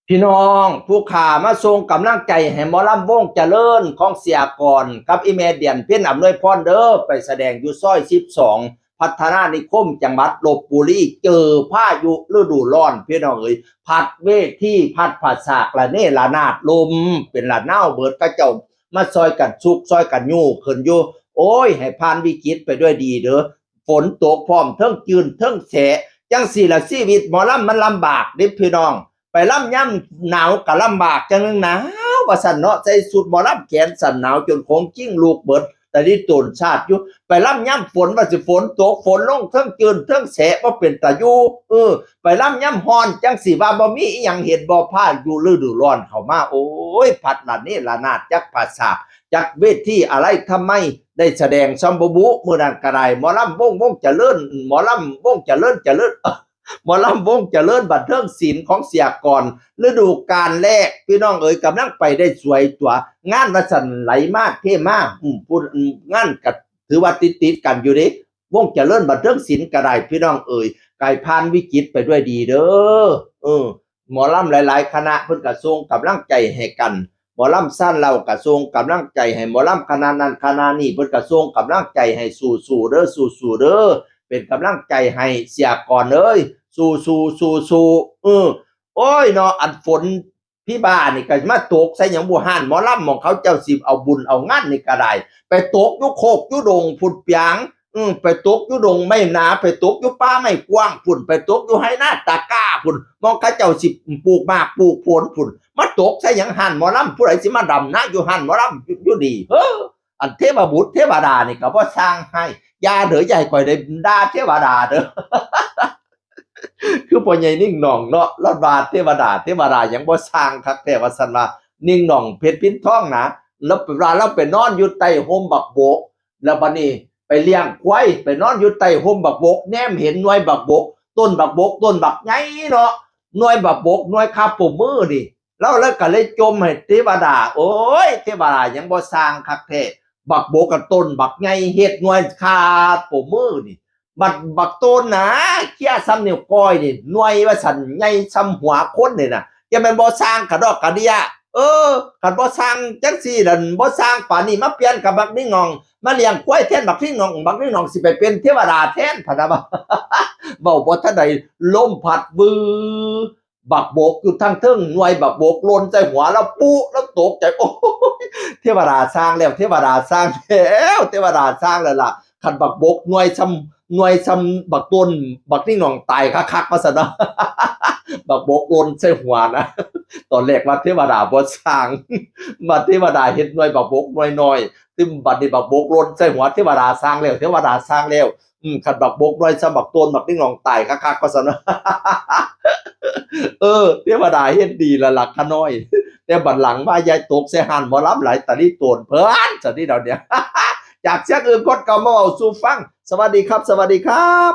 พี่น้องผู้ขามาส่งกำลังใจให้หมอลำวงเจริญของเสียก่อนกับอีเมเดียนเพี้ยนอำนวยพรเด้อไปแสดงอยู่ซอย12พัฒนานิคมจังหวัดลพบุรีเจอพายุฤดูร้อนพี่น้องเอ้ยพัดเวทีพัดผัดสากละเนระนาดลมเป็นละนาวเบิดกระเจ้ามาซอยกันสุกซอยกันยู่ขึ้นอยู่โอ้ยให้ผ่านวิกฤตไปด้วยดีเด้อฝนตกพร้อมเทิงจืนเทิงแฉะจังสี่ละชีวิตหมอลำมันลำบากดิพี่น้อง ไปล่ำย่ำหนาวกับลำบากจังนึงหนาวว่าสันเนาะใจสุดหมอลำแขนสันหนาวจนโค้งจิ้งลูกเบิดแต่ที่ตูนชาติอยู่ไปล่ำย่ำฝนว่าสิฝนตกฝนลงเทิงจืนเทิงแสะว่าเป็นตะยูไปล่ำย่ำฮอนจังสีว่าบ่มีอีหยังเห็นบ่พาอยู่ฤดูร้อนเข้ามาโอ้ยพัดละนี่ละนาดจักภาษาจักเวทีอะไรทำไมได้แสดงซัมบบุมื้อนั้นก็ได้หมอลำวงเจริญหมอลำวงเจริญหมอลำวงเจริญบันเทิงศิลป์ของเสียก่อนฤดูกาลแรกพี่น้องเอ๋ยกำลังไปได้สวยตัวงานวัสันไหลมากเท่มากพูดงานกับถือว่าติดกันอยู่ดิวงเจริญบันเทิงศิลป์ก็ได้พี่น้องเอ๋ยกายผ่านวิกฤตไปด้วยดีเด้อหมอลำหลายๆคณะเพิ่นกระทรวงกำลังใจให้กันหมอลำสั้นเรากระทรวงกำลังใจให้หมอลำคณะนั้นคณะนี้เพิ่นกระทรวงกำลังใจให้สู้ๆเด้อสู้ๆเด้อเป็นกำลังใจให้เสียก่อนเอ้ยสู้โอ้ยเนาะอันฝนพี่บ้านี่ก็มาตกใส่หยังบ่ห่านหมอลำของเขาเจ้าสิเอาบุญเอางานนี่ก็ได้ไปตกอยู่โคกอยู่ดงพุ่นเปียงไปตกอยู่ดงไม่หนาไปตกอยู่ป่าไม่กว้างพุ่นไปตกอยู่ไหนาตะกร้าพุ่นมองเขาเจ้าสิปลูกมากปลูกผลพุ่นมาตกใส่หยังห่านหมอลำผู้ใดสิมาดำนะอยู่ห่านหมอลำอยู่ดีอันเทพบุตรเทวดานี่ก็บ่สร้างให้ยาเด้อใหญ่ก่อยได้ด่าเทวดาเด้อ คือพ่อใหญ่นิ่งหน่องเนาะรอดบาเทวดายังบ่สร้างคักแต่ว่าซั่นว่านิ่งหน่องเพชรพินทองนะแล้วเวลาเราไปนอนอยู่ใต้ห่มบักโบกแล้วบัดนี้ไปเลี้ยงควายไปนอนอยู่ใต้ห่มบักโบกแนมเห็นหน่วยบักโบกต้นบักโบกต้นบักใหญ่เนาะหน่วยบักโบกหน่วยคาปุ่มมือนี่แล้วก็เลยจมให้เทวดาโอ้ยเทวดายังบ่สร้างคักแท้บักโบกกับต้นบักใหญ่เฮ็ดหน่วยคาปุ่มมือนี่ บักโตนนะเคี้ยซ้ำนิ้วก้อยนี่หน่วยว่าสันใหญ่ซ้ำหัวคนนี่น่ะจะแม่นบ่สร้างกระดอกกระเดียคันบ่สร้างจังซี่นั่นบ่สร้างป่านนี้มาเปลี่ยนกับบักนิ่งหน่องมาเลี้ยงควายแทนบักนิ่งหน่องสิไปเป็นเทวดาแทนพะนะบ่เว้าบ่ทันได้ลมพัดวือบักโบกอยู่ทางเทิงหน่วยบักโบกหล่นใส่หัวแล้วปุ๊แล้วตกใจโอ้ยเทวดาสร้างแล้วเทวดาสร้างแล้วเทวดาสร้างแล้วล่ะคันบักโบกหน่วยซ้ำบักต้นบักนิ่งหน่องตายคักๆว่าซั่นเนาะบักโบกหล่นใส่หัวนะตอนแรกว่าเทวดาบ่สร้างบัดเทวดาเฮ็ดหน่วยบักโบกหน่วยน้อยซึ่งบัดนี้บักโบกหล่นใส่หัวเทวดาสร้างแล้วคันบักโบกหน่วยซ้ำบักต้นบักนิ่งหน่องตายคักๆว่าซั่นเนาะ เทวดาเฮ็ดดีละล่ะขาน้อยแต่บัดหลังมายายตกใส่ห่านหมอลำหลายตาลีโตนเพิ่นซะนี่เดี๋ยวเนี้ยจากเสียงอื่นกดเข้ามาเว้าสู่ฟังสวัสดีครับ